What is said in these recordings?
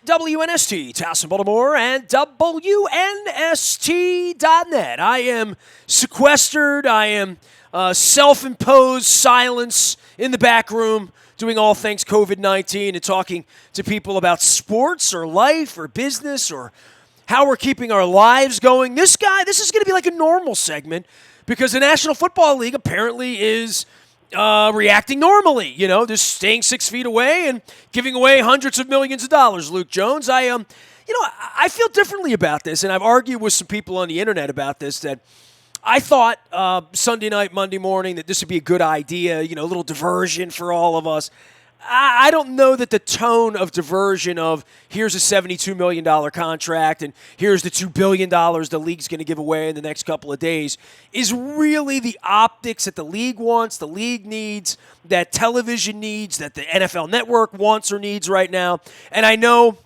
WNST, Towson, Baltimore, and WNST.net. I am sequestered. I am self-imposed silence in the back room, doing all things COVID-19 and talking to people about sports or life or business or how we're keeping our lives going. This is going to be like a normal segment because the National Football League apparently is reacting normally, just staying 6 feet away and giving away hundreds of millions of dollars. Luke Jones, I feel differently about this, and I've argued with some people on the internet about this that I thought Sunday night, Monday morning that this would be a good idea, a little diversion for all of us. I don't know that the tone of diversion of here's a $72 million contract and here's the $2 billion the league's going to give away in the next couple of days is really the optics that the league wants, the league needs, that television needs, that the NFL Network wants or needs right now. And I know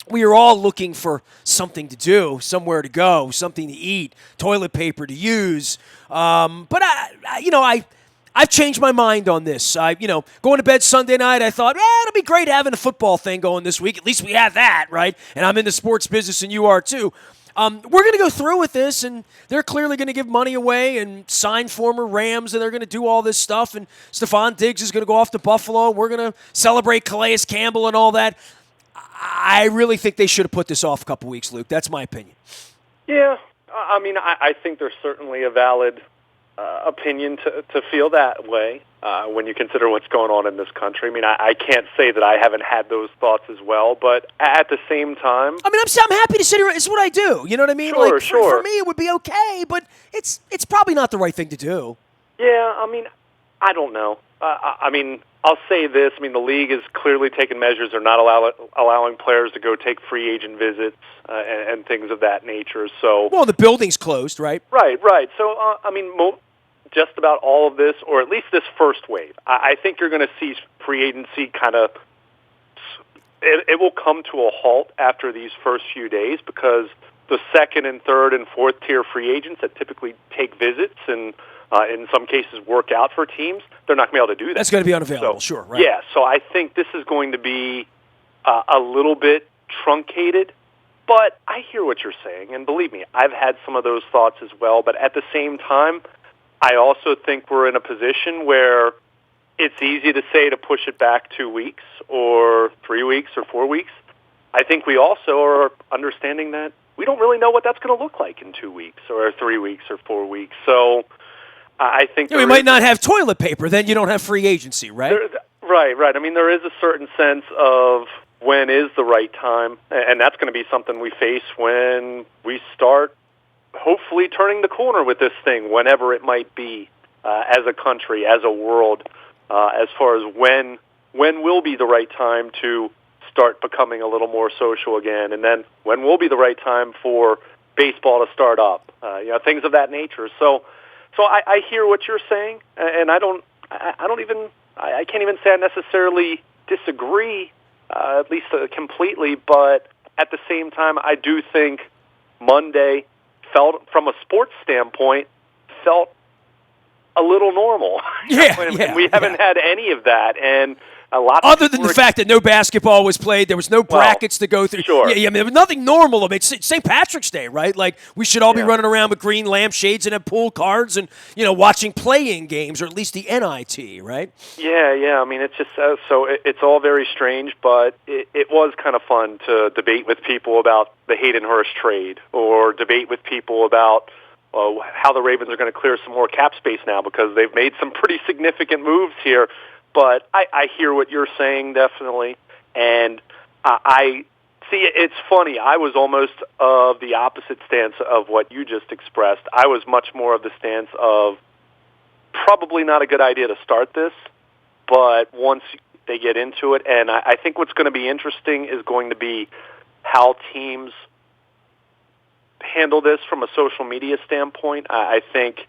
we are all looking for something to do, somewhere to go, something to eat, toilet paper to use. But I've changed my mind on this. Going to bed Sunday night, I thought, it'll be great having a football thing going this week. At least we have that, right? And I'm in the sports business, and you are too. We're going to go through with this, and they're clearly going to give money away and sign former Rams, and they're going to do all this stuff. And Stephon Diggs is going to go off to Buffalo, and we're going to celebrate Calais Campbell and all that. I really think they should have put this off a couple weeks, Luke. That's my opinion. Yeah, I think there's certainly a valid opinion to feel that way when you consider what's going on in this country. I can't say that I haven't had those thoughts as well, but at the same time, I'm happy to sit here. It's what I do. You know what I mean? Sure. For me, it would be okay, but it's probably not the right thing to do. Yeah, I don't know. I'll say this. The league is clearly taking measures. They're not allowing players to go take free agent visits and things of that nature. So, well, the building's closed, right? Right. So, just about all of this, or at least this first wave, I think you're going to see free agency kind of, it will come to a halt after these first few days because the second and third and fourth tier free agents that typically take visits and in some cases work out for teams, they're not going to be able to do that. That's going to be unavailable, sure, right. Yeah, so I think this is going to be a little bit truncated, but I hear what you're saying, and believe me, I've had some of those thoughts as well, but at the same time, I also think we're in a position where it's easy to say to push it back 2 weeks or 3 weeks or 4 weeks. I think we also are understanding that we don't really know what that's going to look like in 2 weeks or 3 weeks or 4 weeks, so I think we might not have toilet paper, then you don't have free agency, right? Right. There is a certain sense of when is the right time, and that's going to be something we face when we start hopefully turning the corner with this thing, whenever it might be, as a country, as a world, as far as when will be the right time to start becoming a little more social again, and then when will be the right time for baseball to start up, things of that nature. So I hear what you're saying, and I can't even say I necessarily disagree, at least completely. But at the same time, I do think Monday felt, from a sports standpoint, felt a little normal. We haven't had any of that, and a lot. Other than the fact that no basketball was played, there was no brackets to go through. Sure. Yeah, there was nothing normal. It's St. Patrick's Day, right? Like, we should all be running around with green lampshades and have pool cards and, watching play-in games, or at least the NIT, right? Yeah. It's just it's all very strange, but it was kind of fun to debate with people about the Hayden Hurst trade, or debate with people about how the Ravens are going to clear some more cap space now because they've made some pretty significant moves here. But I hear what you're saying, definitely, and I see. It's funny. I was almost of the opposite stance of what you just expressed. I was much more of the stance of probably not a good idea to start this, but once they get into it, and I think what's going to be interesting is going to be how teams handle this from a social media standpoint. I think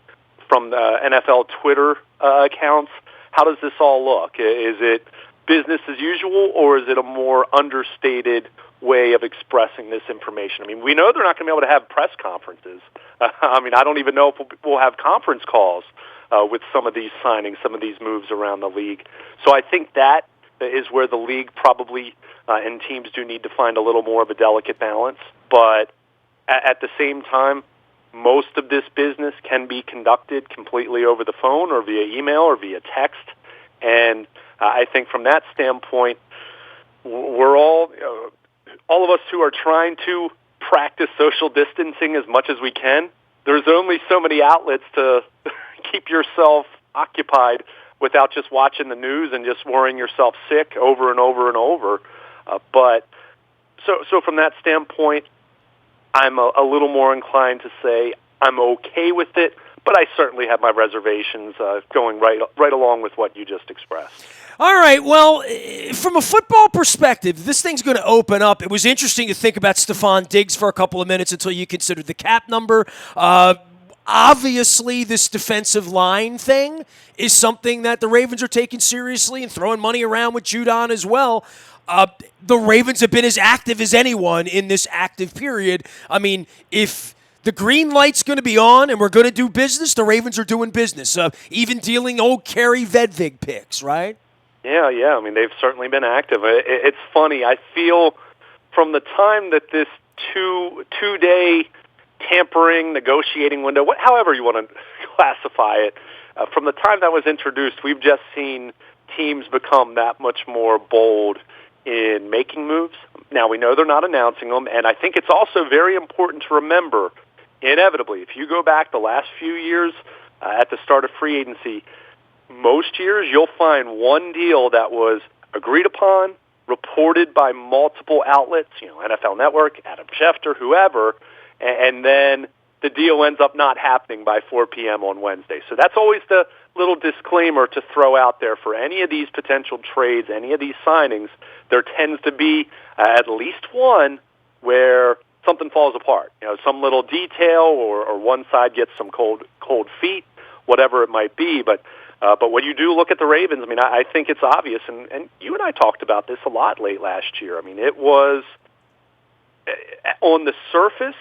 from the NFL Twitter accounts, how does this all look? Is it business as usual, or is it a more understated way of expressing this information? We know they're not going to be able to have press conferences. I don't even know if we'll have conference calls with some of these signings, some of these moves around the league. So I think that is where the league probably and teams do need to find a little more of a delicate balance. But at the same time, most of this business can be conducted completely over the phone or via email or via text. And I think from that standpoint, we're all of us who are trying to practice social distancing as much as we can. There's only so many outlets to keep yourself occupied without just watching the news and just worrying yourself sick over and over and over. But so from that standpoint, I'm a little more inclined to say I'm okay with it, but I certainly have my reservations going right along with what you just expressed. All right, well, from a football perspective, this thing's going to open up. It was interesting to think about Stephon Diggs for a couple of minutes until you considered the cap number. Obviously, this defensive line thing is something that the Ravens are taking seriously and throwing money around with Judon as well. The Ravens have been as active as anyone in this active period. I mean, if the green light's going to be on and we're going to do business, the Ravens are doing business, even dealing old Kerry Vedvig picks, right? Yeah. I mean, they've certainly been active. It's funny. I feel from the time that this two-day tampering, negotiating window, however you want to classify it, from the time that was introduced, we've just seen teams become that much more bold in making moves. Now, we know they're not announcing them, and I think it's also very important to remember, inevitably, if you go back the last few years at the start of free agency, most years you'll find one deal that was agreed upon, reported by multiple outlets, NFL Network, Adam Schefter, whoever, and then the deal ends up not happening by 4 p.m. on Wednesday. So that's always the little disclaimer to throw out there for any of these potential trades, any of these signings. There tends to be at least one where something falls apart. Some little detail or one side gets some cold feet, whatever it might be. But when you do look at the Ravens, I mean, I think it's obvious, and you and I talked about this a lot late last year. I mean, it was on the surface,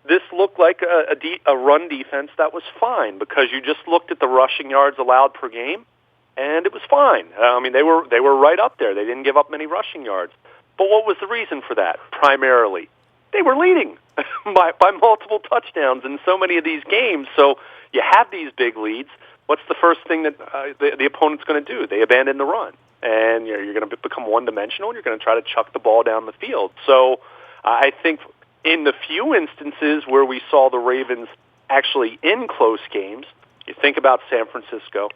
this looked like a run defense that was fine because you just looked at the rushing yards allowed per game, and it was fine. I mean, they were right up there. They didn't give up many rushing yards. But what was the reason for that? Primarily, they were leading by multiple touchdowns in so many of these games. So you have these big leads. What's the first thing that the opponent's going to do? They abandon the run, and you're going to become one-dimensional, and you're going to try to chuck the ball down the field. So I think in the few instances where we saw the Ravens actually in close games, you think about San Francisco,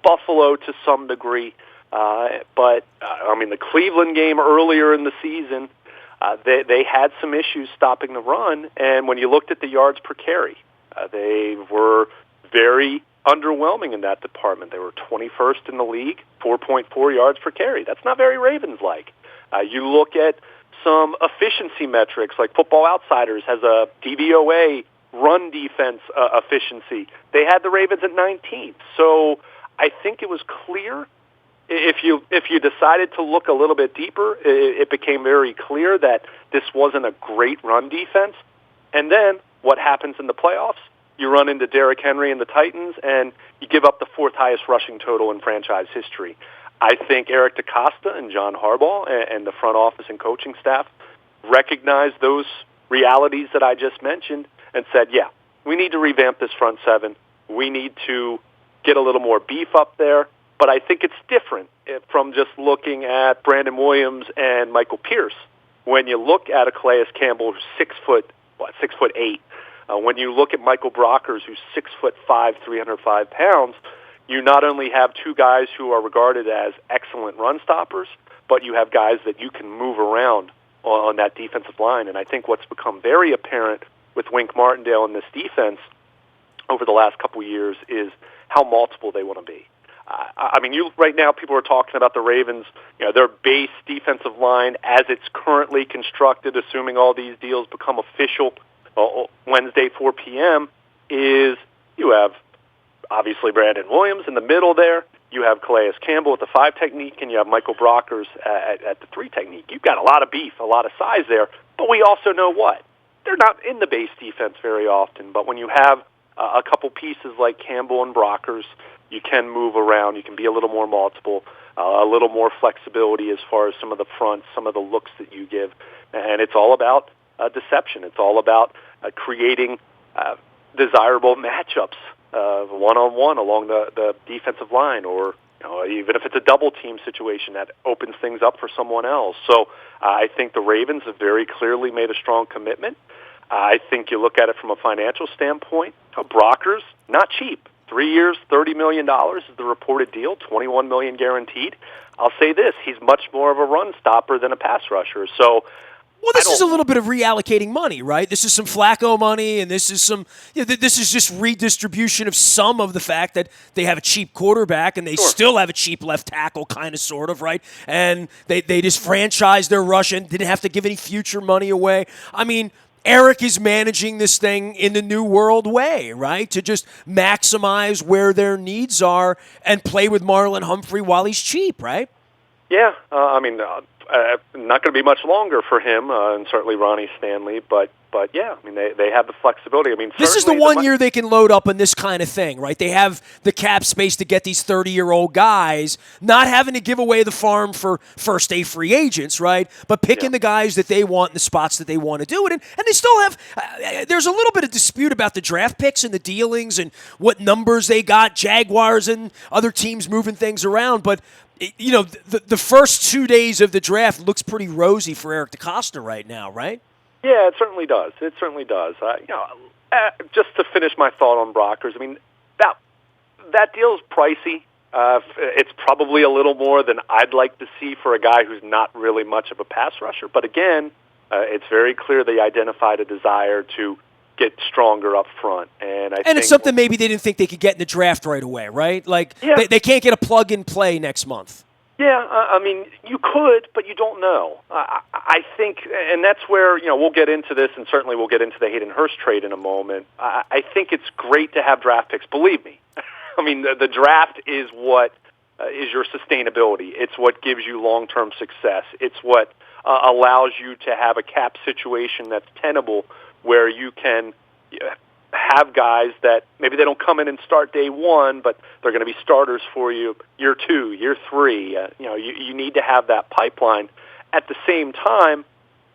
Buffalo to some degree, but I mean the Cleveland game earlier in the season, they had some issues stopping the run, and when you looked at the yards per carry, they were very underwhelming in that department. They were 21st in the league, 4.4 yards per carry. That's not very Ravens-like. You look at some efficiency metrics, like Football Outsiders has a DVOA run defense efficiency. They had the Ravens at 19th. So I think it was clear. If you decided to look a little bit deeper, it became very clear that this wasn't a great run defense. And then what happens in the playoffs? You run into Derrick Henry and the Titans, and you give up the fourth highest rushing total in franchise history. I think Eric DeCosta and John Harbaugh and the front office and coaching staff recognized those realities that I just mentioned and said, yeah, we need to revamp this front seven. We need to get a little more beef up there. But I think it's different from just looking at Brandon Williams and Michael Pierce. When you look at a Calais Campbell who's 6'8", when you look at Michael Brockers who's 6'5", 305 pounds, you not only have two guys who are regarded as excellent run stoppers, but you have guys that you can move around on that defensive line. And I think what's become very apparent with Wink Martindale in this defense over the last couple of years is how multiple they want to be. I mean, right now people are talking about the Ravens, their base defensive line as it's currently constructed, assuming all these deals become official Wednesday, 4 p.m., is you have obviously Brandon Williams in the middle there. You have Calais Campbell at the 5 technique, and you have Michael Brockers at the 3 technique. You've got a lot of beef, a lot of size there, but we also know what? They're not in the base defense very often, but when you have a couple pieces like Campbell and Brockers, you can move around. You can be a little more multiple. a little more flexibility as far as some of the fronts, some of the looks that you give. And it's all about deception. It's all about creating desirable matchups, one-on-one along the defensive line, or even if it's a double team situation, that opens things up for someone else. So I think the Ravens have very clearly made a strong commitment. I think you look at it from a financial standpoint. Brockers, not cheap. 3 years, $30 million is the reported deal, $21 million guaranteed. I'll say this, he's much more of a run stopper than a pass rusher. So well, this is a little bit of reallocating money, right? This is some Flacco money, and this is this is just redistribution of some of the fact that they have a cheap quarterback and they still have a cheap left tackle, kind of, sort of, right? And they just franchised their rush and didn't have to give any future money away. I mean, Eric is managing this thing in the new world way, right? To just maximize where their needs are and play with Marlon Humphrey while he's cheap, right? Yeah, not going to be much longer for him, and certainly Ronnie Stanley, but yeah, I mean, they have the flexibility. I mean, this is the 1 year they can load up on this kind of thing, right? They have the cap space to get these 30-year-old guys, not having to give away the farm for first-day free agents, right? But picking the guys that they want in the spots that they want to do it in. And they still have there's a little bit of dispute about the draft picks and the dealings and what numbers they got, Jaguars and other teams moving things around, but the first 2 days of the draft looks pretty rosy for Eric DeCosta right now, right? Yeah, it certainly does. It certainly does. Just to finish my thought on Brockers, I mean, that deal's pricey. It's probably a little more than I'd like to see for a guy who's not really much of a pass rusher. But again, it's very clear they identified a desire to get stronger up front. And I think it's something maybe they didn't think they could get in the draft right away, right? Like, they can't get a plug-and-play next month. Yeah, I mean, you could, but you don't know. I think, and that's where, we'll get into this, and certainly we'll get into the Hayden Hurst trade in a moment. I think it's great to have draft picks. Believe me. I mean, the draft is what is your sustainability. It's what gives you long-term success. It's what allows you to have a cap situation that's tenable, where you can have guys that maybe they don't come in and start day one, but they're going to be starters for you year 2, year 3. You need to have that pipeline. At the same time,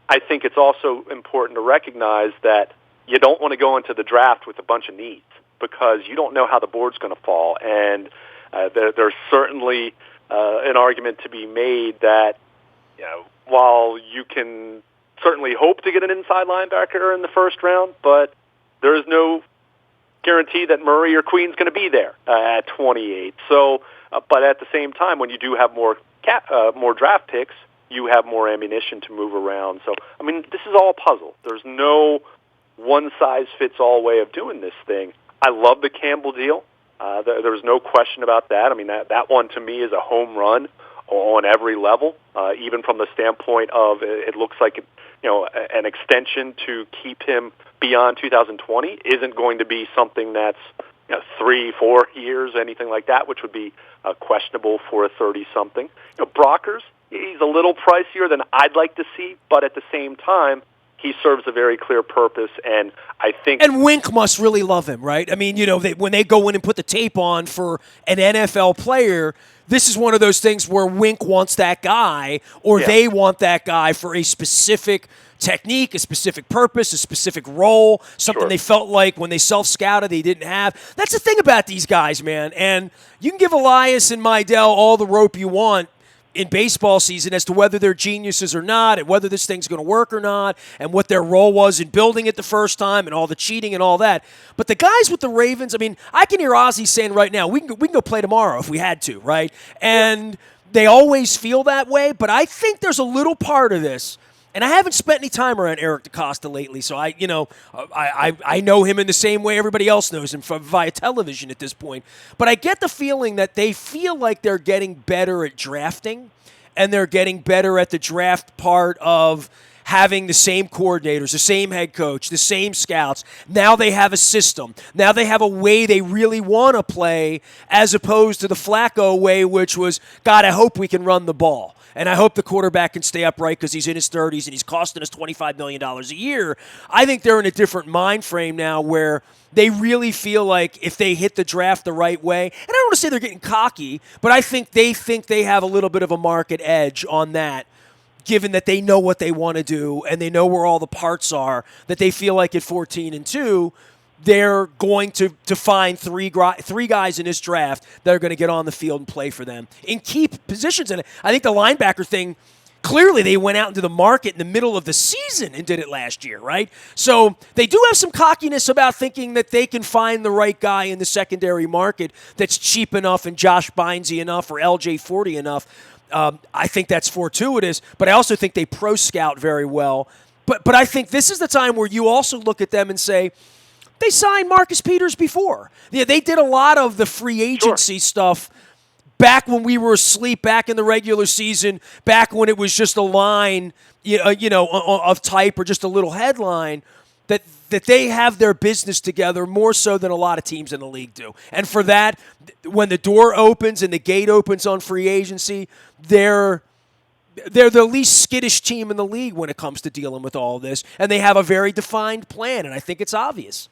I think it's also important to recognize that you don't want to go into the draft with a bunch of needs, because you don't know how the board's going to fall. And there's certainly an argument to be made that while you can certainly hope to get an inside linebacker in the first round, but there is no guarantee that Murray or Queen's going to be there at 28. So, but at the same time, when you do have more draft picks, you have more ammunition to move around. So, I mean, this is all a puzzle. There's no one-size-fits-all way of doing this thing. I love the Campbell deal. There's no question about that. I mean, that one to me is a home run on every level, even from the standpoint of it looks like an extension to keep him beyond 2020 isn't going to be something that's 3-4 years, anything like that, which would be questionable for a 30-something. Brockers, he's a little pricier than I'd like to see, but at the same time, he serves a very clear purpose, and I think... And Wink must really love him, right? I mean, when they go in and put the tape on for an NFL player, this is one of those things where Wink wants that guy, or they want that guy for a specific technique, a specific purpose, a specific role, something they felt like when they self-scouted they didn't have. That's the thing about these guys, man. And you can give Elias and Meidel all the rope you want in baseball season as to whether they're geniuses or not, and whether this thing's going to work or not, and what their role was in building it the first time, and all the cheating and all that. But the guys with the Ravens, I mean, I can hear Ozzie saying right now, we can go play tomorrow if we had to, right? And they always feel that way, but I think there's a little part of this. And I haven't spent any time around Eric DeCosta lately, so I know him in the same way everybody else knows him via television at this point. But I get the feeling that they feel like they're getting better at drafting, and they're getting better at the draft part of having the same coordinators, the same head coach, the same scouts. Now they have a system. Now they have a way they really want to play, as opposed to the Flacco way, which was, God, I hope we can run the ball. and I hope the quarterback can stay upright because he's in his 30s and he's costing us $25 million a year. I think they're in a different mind frame now where they really feel like if they hit the draft the right way, and I don't want to say they're getting cocky, but I think they have a little bit of a market edge on that, given that they know what they want to do and they know where all the parts are, that they feel like at 14-2, they're going to find three guys in this draft that are going to get on the field and play for them in key positions. And I think the linebacker thing, clearly they went out into the market in the middle of the season and did it last year, right? So they do have some cockiness about thinking that they can find the right guy in the secondary market that's cheap enough and Josh Bynesy enough or LJ 40 enough. I think that's fortuitous, but I also think they pro scout very well. But I think this is the time where you also look at them and say, they signed Marcus Peters before. Yeah, they did a lot of the free agency stuff back when we were asleep, back in the regular season, back when it was just a line, of type or just a little headline. That they have their business together more so than a lot of teams in the league do. And for that, when the door opens and the gate opens on free agency, they're the least skittish team in the league when it comes to dealing with all this. And they have a very defined plan, and I think it's obvious.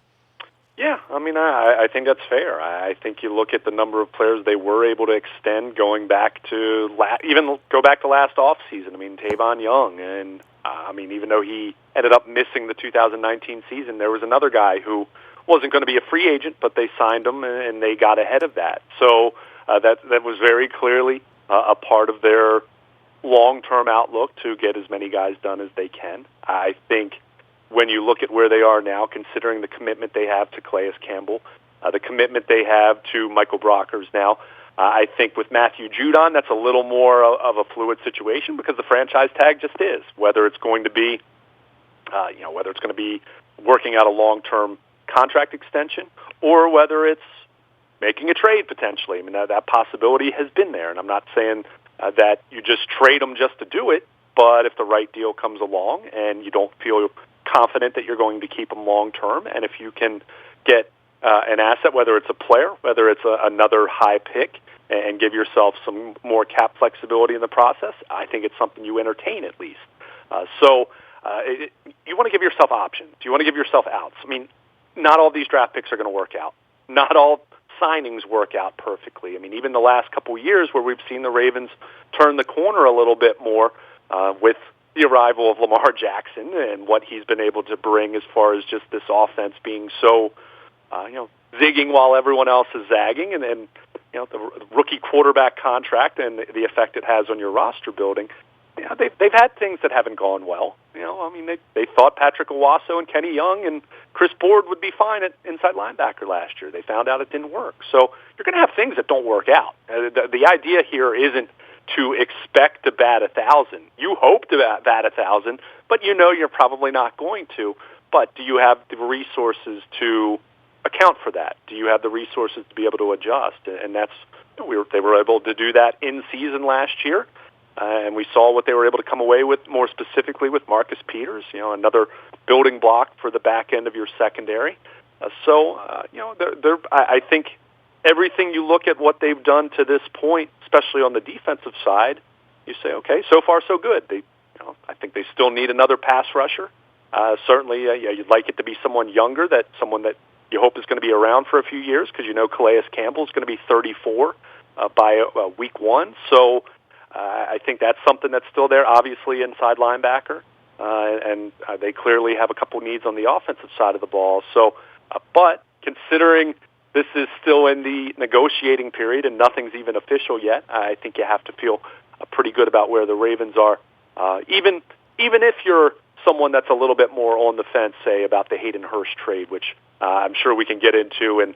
Yeah, I mean, I think that's fair. I think you look at the number of players they were able to extend going back to last offseason. I mean, Tavon Young, and even though he ended up missing the 2019 season, there was another guy who wasn't going to be a free agent, but they signed him and they got ahead of that. So that was very clearly a part of their long-term outlook to get as many guys done as they can. I think when you look at where they are now, considering the commitment they have to Calais Campbell, the commitment they have to Michael Brockers now, I think with Matthew Judon, that's a little more of a fluid situation because the franchise tag just is. Whether it's going to be, working out a long-term contract extension, or whether it's making a trade potentially. I mean, that possibility has been there, and I'm not saying that you just trade them just to do it, but if the right deal comes along and you don't feel confident that you're going to keep them long-term, and if you can get an asset, whether it's a player, whether it's another high pick, and give yourself some more cap flexibility in the process, I think it's something you entertain at least. You want to give yourself options. You want to give yourself outs. I mean, not all these draft picks are going to work out. Not all signings work out perfectly. I mean, even the last couple of years where we've seen the Ravens turn the corner a little bit more with the arrival of Lamar Jackson and what he's been able to bring as far as just this offense being so, zigging while everyone else is zagging, and then, the rookie quarterback contract and the effect it has on your roster building. They've had things that haven't gone well. They thought Patrick Owasso and Kenny Young and Chris Board would be fine at inside linebacker last year. They found out it didn't work. So you're going to have things that don't work out. The idea here isn't to expect to bat 1,000. You hope to bat 1,000, but you're probably not going to. But do you have the resources to account for that? Do you have the resources to be able to adjust? And that's they were able to do that in season last year. And we saw what they were able to come away with, more specifically with Marcus Peters, another building block for the back end of your secondary. I think everything you look at what they've done to this point, especially on the defensive side, you say, okay, so far so good. I think they still need another pass rusher. Certainly, you'd like it to be someone younger, someone that you hope is going to be around for a few years, because Calais Campbell is going to be 34 by week 1. So I think that's something that's still there, obviously inside linebacker, and they clearly have a couple needs on the offensive side of the ball. So, but considering this is still in the negotiating period and nothing's even official yet, I think you have to feel pretty good about where the Ravens are, even if you're someone that's a little bit more on the fence, say, about the Hayden Hurst trade, which I'm sure we can get into and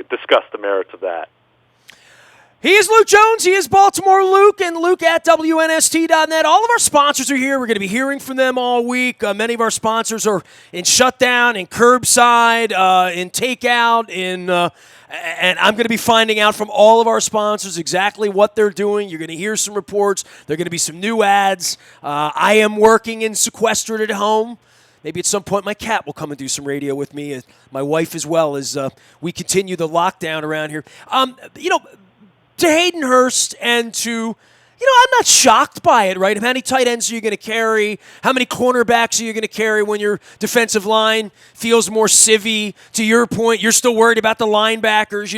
discuss the merits of that. He is Luke Jones. He is Baltimore Luke, and Luke at WNST.net. All of our sponsors are here. We're going to be hearing from them all week. Many of our sponsors are in shutdown, in curbside, in takeout, and I'm going to be finding out from all of our sponsors exactly what they're doing. You're going to hear some reports. There are going to be some new ads. I am working and sequestered at home. Maybe at some point my cat will come and do some radio with me, my wife as well, as we continue the lockdown around here. To Hayden Hurst and to I'm not shocked by it, right? How many tight ends are you going to carry? How many cornerbacks are you going to carry when your defensive line feels more civvy? To your point, you're still worried about the linebackers.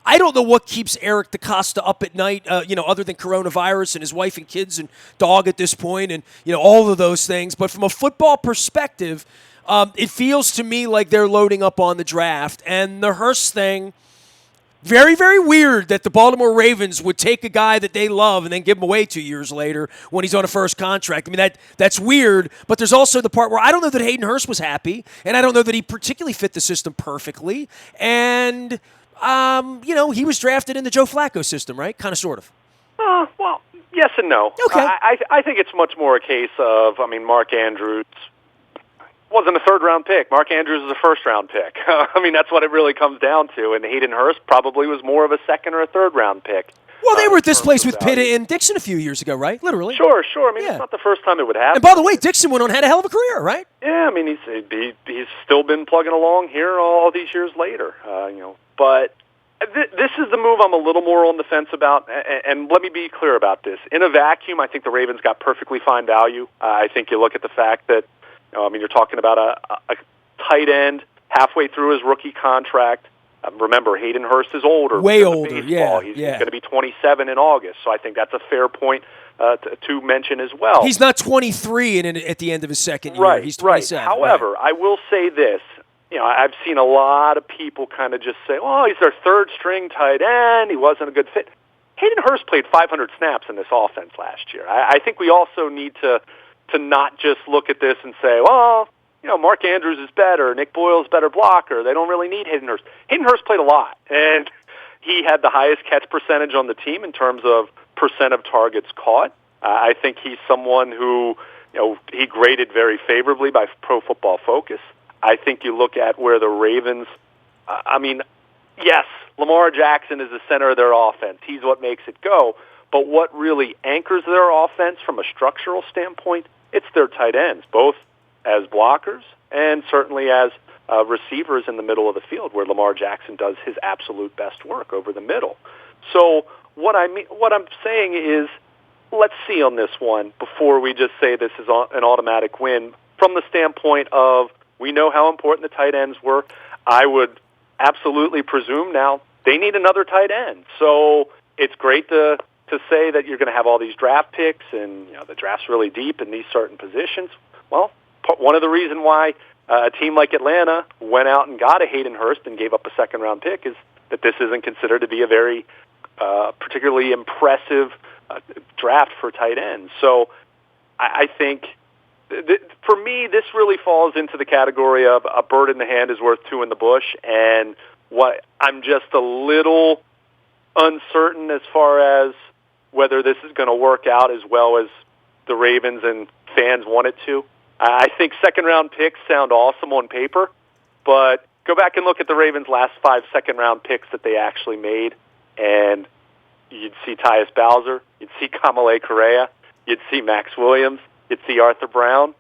I don't know what keeps Eric DeCosta up at night, other than coronavirus and his wife and kids and dog at this point and, all of those things. But from a football perspective, it feels to me like they're loading up on the draft. And the Hurst thing, very, very weird that the Baltimore Ravens would take a guy that they love and then give him away 2 years later when he's on a first contract. I mean, that's weird, but there's also the part where I don't know that Hayden Hurst was happy, and I don't know that he particularly fit the system perfectly. And, he was drafted in the Joe Flacco system, right? Kind of, sort of. Well, yes and no. Okay. I think it's much more a case of, Mark Andrews wasn't a third-round pick. Mark Andrews is a first-round pick. That's what it really comes down to. And Hayden Hurst probably was more of a second or a third-round pick. Well, they were at this place with Pitt and Dixon a few years ago, right? Literally. Sure. It's not the first time it would happen. And by the way, Dixon went on and had a hell of a career, right? Yeah, he's still been plugging along here all these years later. But this is the move I'm a little more on the fence about. And let me be clear about this. In a vacuum, I think the Ravens got perfectly fine value. I think you look at the fact that you're talking about a tight end halfway through his rookie contract. Remember, Hayden Hurst is older. Way older, yeah. He's going to be 27 in August, so I think that's a fair point to mention as well. He's not 23 at the end of his second year. Right, He's 27. Right. However, I will say this. I've seen a lot of people kind of just say, oh, he's their third-string tight end. He wasn't a good fit. Hayden Hurst played 500 snaps in this offense last year. I think we also need to not just look at this and say, well, Mark Andrews is better, Nick Boyle's better blocker. They don't really need Hayden Hurst. Hayden Hurst played a lot, and he had the highest catch percentage on the team in terms of percent of targets caught. I think he's someone who, he graded very favorably by Pro Football Focus. I think you look at where the Ravens, yes, Lamar Jackson is the center of their offense. He's what makes it go. But what really anchors their offense from a structural standpoint, it's their tight ends, both as blockers and certainly as receivers in the middle of the field, where Lamar Jackson does his absolute best work over the middle. So what I'm saying is, let's see on this one before we just say this is an automatic win. From the standpoint of, we know how important the tight ends were. I would absolutely presume now they need another tight end. So it's great to say that you're going to have all these draft picks and the draft's really deep in these certain positions. Well, one of the reasons why a team like Atlanta went out and got a Hayden Hurst and gave up a second-round pick is that this isn't considered to be a very particularly impressive draft for tight ends. So I think, for me, this really falls into the category of a bird in the hand is worth two in the bush, and what I'm just a little uncertain as far as whether this is going to work out as well as the Ravens and fans want it to. I think second-round picks sound awesome on paper, but go back and look at the Ravens' last 5 second-round picks that they actually made, and you'd see Tyus Bowser, you'd see Kamale Correa, you'd see Max Williams, you'd see Arthur Brown.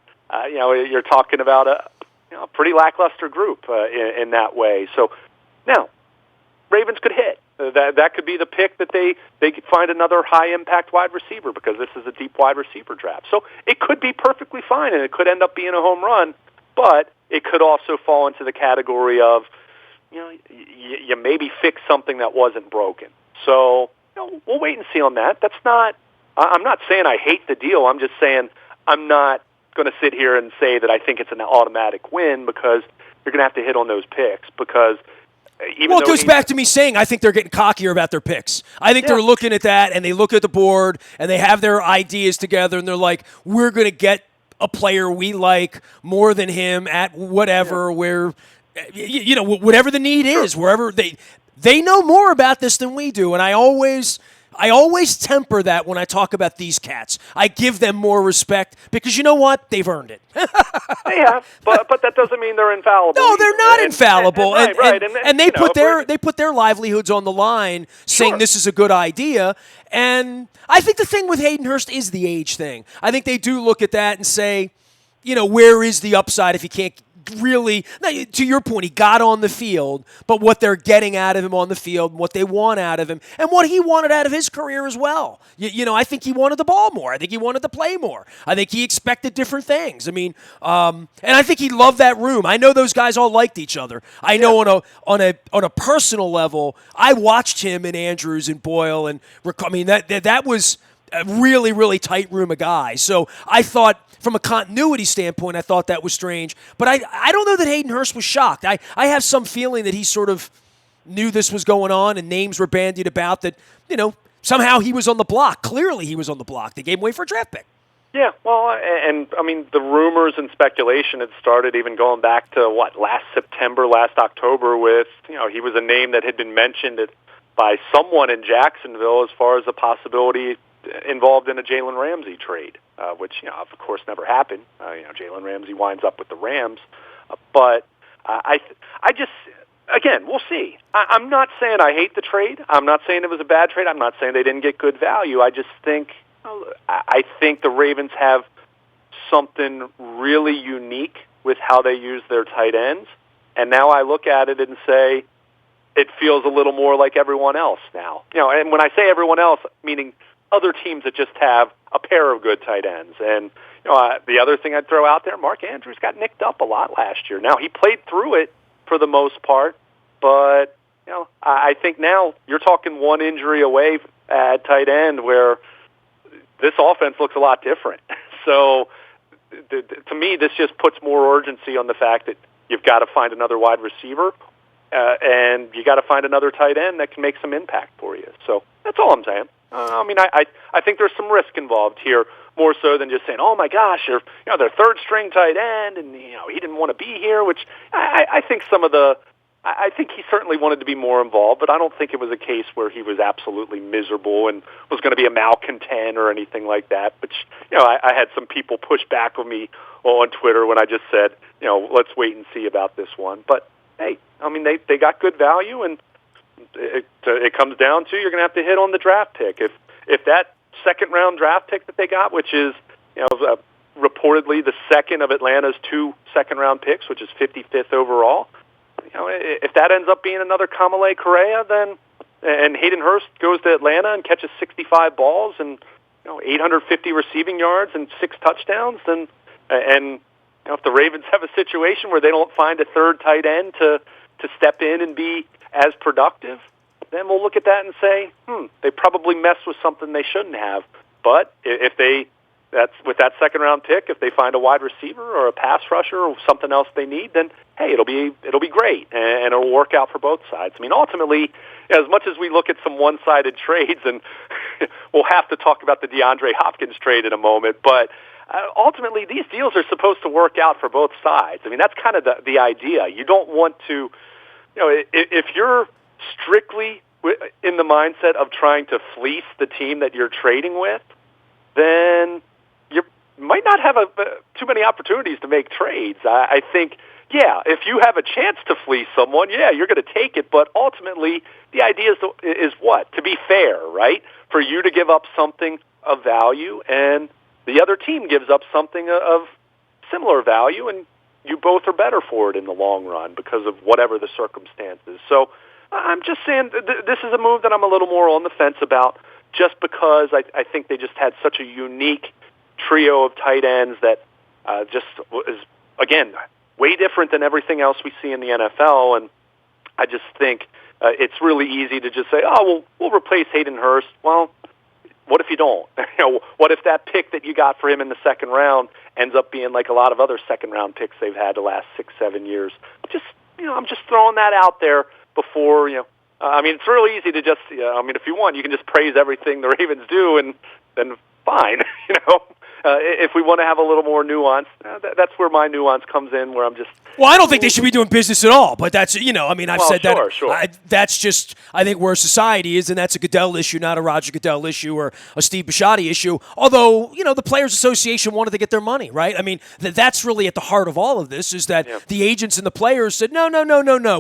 You're talking about a pretty lackluster group in that way. So now, Ravens could hit. That could be the pick that they could find another high-impact wide receiver, because this is a deep wide receiver draft. So it could be perfectly fine, and it could end up being a home run, but it could also fall into the category of, you maybe fix something that wasn't broken. So we'll wait and see on that. I'm not saying I hate the deal. I'm just saying I'm not going to sit here and say that I think it's an automatic win, because you're going to have to hit on those picks, because it goes back to me saying I think they're getting cockier about their picks. I think they're looking at that, and they look at the board, and they have their ideas together, and they're like, we're going to get a player we like more than him at whatever, where, whatever the need is, wherever they know more about this than we do, and I always temper that when I talk about these cats. I give them more respect because you know what? They've earned it. They have, but that doesn't mean they're infallible. No, they're not infallible. And they put their livelihoods on the line saying this is a good idea. And I think the thing with Hayden Hurst is the age thing. I think they do look at that and say, where is the upside if you can't really, to your point, he got on the field, but what they're getting out of him on the field, what they want out of him, and what he wanted out of his career as well. I think he wanted the ball more. I think he wanted to play more. I think he expected different things. I mean, and I think he loved that room. I know those guys all liked each other. I know on a personal level, I watched him and Andrews and Boyle, and I mean that was a really, really tight room of guys. So I thought, from a continuity standpoint, I thought that was strange. But I don't know that Hayden Hurst was shocked. I have some feeling that he sort of knew this was going on and names were bandied about that, somehow he was on the block. Clearly he was on the block. They gave him away for a draft pick. Yeah, well, and I mean, the rumors and speculation had started even going back to, last September, last October with, he was a name that had been mentioned by someone in Jacksonville as far as a possibility involved in a Jalen Ramsey trade, which, of course, never happened. Jalen Ramsey winds up with the Rams. But I just, again, we'll see. I'm not saying I hate the trade. I'm not saying it was a bad trade. I'm not saying they didn't get good value. I just think, I think the Ravens have something really unique with how they use their tight ends. And now I look at it and say, it feels a little more like everyone else now. And when I say everyone else, meaning other teams that just have a pair of good tight ends. And the other thing I'd throw out there, Mark Andrews got nicked up a lot last year. Now, he played through it for the most part, but I think now you're talking one injury away at tight end where this offense looks a lot different. So to me, this just puts more urgency on the fact that you've got to find another wide receiver and you got to find another tight end that can make some impact for you. So that's all I'm saying. I think there's some risk involved here, more so than just saying, oh my gosh, their third string tight end, and he didn't want to be here. Which I think I think he certainly wanted to be more involved, but I don't think it was a case where he was absolutely miserable and was going to be a malcontent or anything like that. Which I had some people push back on me on Twitter when I just said, let's wait and see about this one. But hey, I mean they got good value, and it comes down to you're going to have to hit on the draft pick. If that second round draft pick that they got, which is reportedly the second of Atlanta's 2 second round picks, which is 55th overall, if that ends up being another Kamale Correa, then and Hayden Hurst goes to Atlanta and catches 65 balls and 850 receiving yards and 6 touchdowns, then if the Ravens have a situation where they don't find a third tight end to step in and be as productive, then we'll look at that and say, they probably messed with something they shouldn't have. But if that's with that second round pick, if they find a wide receiver or a pass rusher or something else they need, then hey, it'll be great and it'll work out for both sides. I mean, ultimately, as much as we look at some one-sided trades, and we'll have to talk about the DeAndre Hopkins trade in a moment, but ultimately these deals are supposed to work out for both sides. I mean, that's kind of the idea. You don't want to, if you're strictly in the mindset of trying to fleece the team that you're trading with, then you might not have too many opportunities to make trades. I think, if you have a chance to fleece someone, you're going to take it. But ultimately, the idea is what? To be fair, right? For you to give up something of value, and the other team gives up something of similar value, and you both are better for it in the long run because of whatever the circumstances. So I'm just saying this is a move that I'm a little more on the fence about, just because I think they just had such a unique trio of tight ends that just is, again, way different than everything else we see in the NFL. And I just think it's really easy to just say, we'll replace Hayden Hurst. Well, what if you don't? What if that pick that you got for him in the second round ends up being like a lot of other second-round picks they've had the last 6-7 years? I'm just throwing that out there before, I mean, it's really easy to just, if you want, you can just praise everything the Ravens do, and then fine, If we want to have a little more nuance, that's where my nuance comes in, where I'm just... Well, I don't think they should be doing business at all, but that's, I've said that. Sure. That's just, I think, where society is, and that's a Goodell issue, not a Roger Goodell issue or a Steve Bisciotti issue. Although, the Players Association wanted to get their money, right? I mean, that's really at the heart of all of this, is that the agents and the players said, no,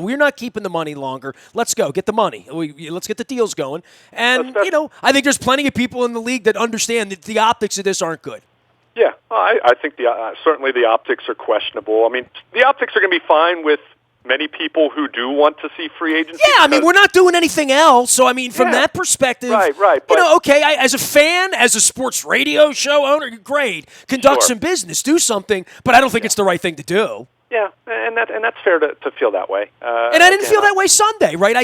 we're not keeping the money longer. Let's go, get the money. Let's get the deals going. And, I think there's plenty of people in the league that understand that the optics of this aren't good. Yeah, I think certainly the optics are questionable. I mean, the optics are going to be fine with many people who do want to see free agency. Yeah, I mean, we're not doing anything else. So, I mean, from that perspective, right. But, okay, as a fan, as a sports radio show owner, great. Conduct some business, do something, but I don't think it's the right thing to do. Yeah, and that's fair to feel that way. And I didn't feel that way Sunday, right?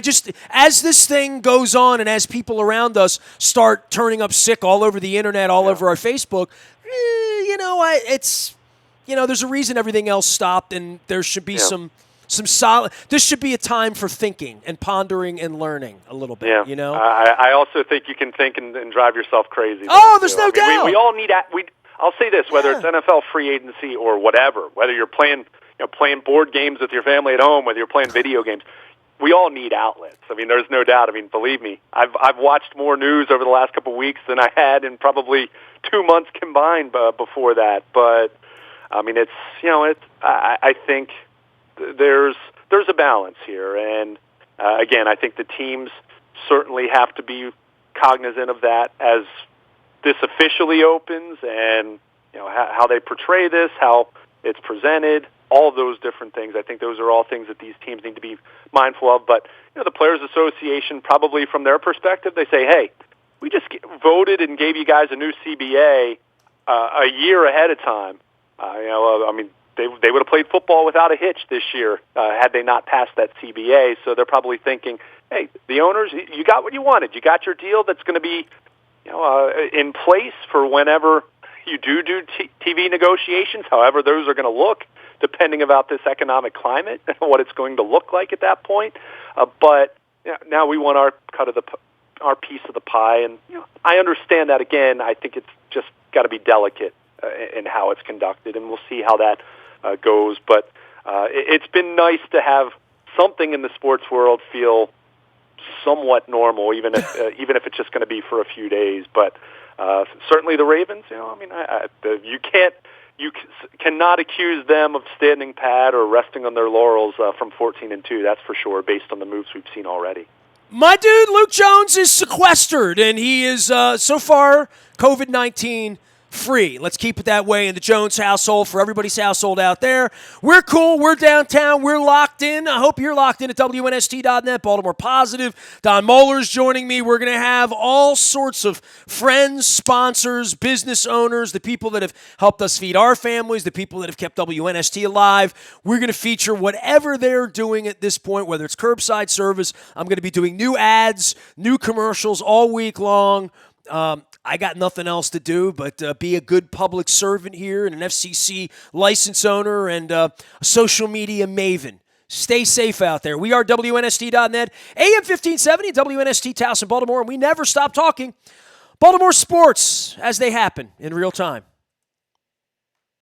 As this thing goes on and as people around us start turning up sick all over the internet, all over our Facebook, there's a reason everything else stopped, and there should be some solid. This should be a time for thinking and pondering and learning a little bit. Yeah. I also think you can think and drive yourself crazy. There's no doubt. We all need. I'll say this: whether it's NFL free agency or whatever, whether you're playing board games with your family at home, whether you're playing video games, we all need outlets. I mean, there's no doubt. I mean, believe me, I've watched more news over the last couple of weeks than I had in probably 2 months combined before that. But I mean, I think there's a balance here, and again, I think the teams certainly have to be cognizant of that as this officially opens, and how they portray this, how it's presented, all of those different things. I think those are all things that these teams need to be mindful of. But the Players Association, probably from their perspective, they say, hey, we just voted and gave you guys a new CBA a year ahead of time. I mean, they would have played football without a hitch this year had they not passed that CBA. So they're probably thinking, hey, the owners, you got what you wanted. You got your deal that's going to be in place for whenever you do TV negotiations, however those are going to look, depending about this economic climate and what it's going to look like at that point. But now we want our cut of our piece of the pie, and I understand that. Again, I think it's just got to be delicate in how it's conducted, and we'll see how that goes. But it's been nice to have something in the sports world feel somewhat normal, even if it's just going to be for a few days. But certainly the Ravens, you cannot accuse them of standing pat or resting on their laurels from 14-2. That's for sure, based on the moves we've seen already. My dude, Luke Jones, is sequestered, and he is so far COVID-19 free. Let's keep it that way in the Jones household, for everybody's household out there. We're cool. We're downtown. We're locked in. I hope you're locked in at WNST.net. Baltimore Positive. Don Moeller's joining me. We're going to have all sorts of friends, sponsors, business owners, the people that have helped us feed our families, the people that have kept WNST alive. We're going to feature whatever they're doing at this point, whether it's curbside service. I'm going to be doing new ads, new commercials all week long. I got nothing else to do but be a good public servant here and an FCC license owner and a social media maven. Stay safe out there. We are WNST.net, AM 1570, WNST Towson, Baltimore, and we never stop talking Baltimore sports as they happen in real time.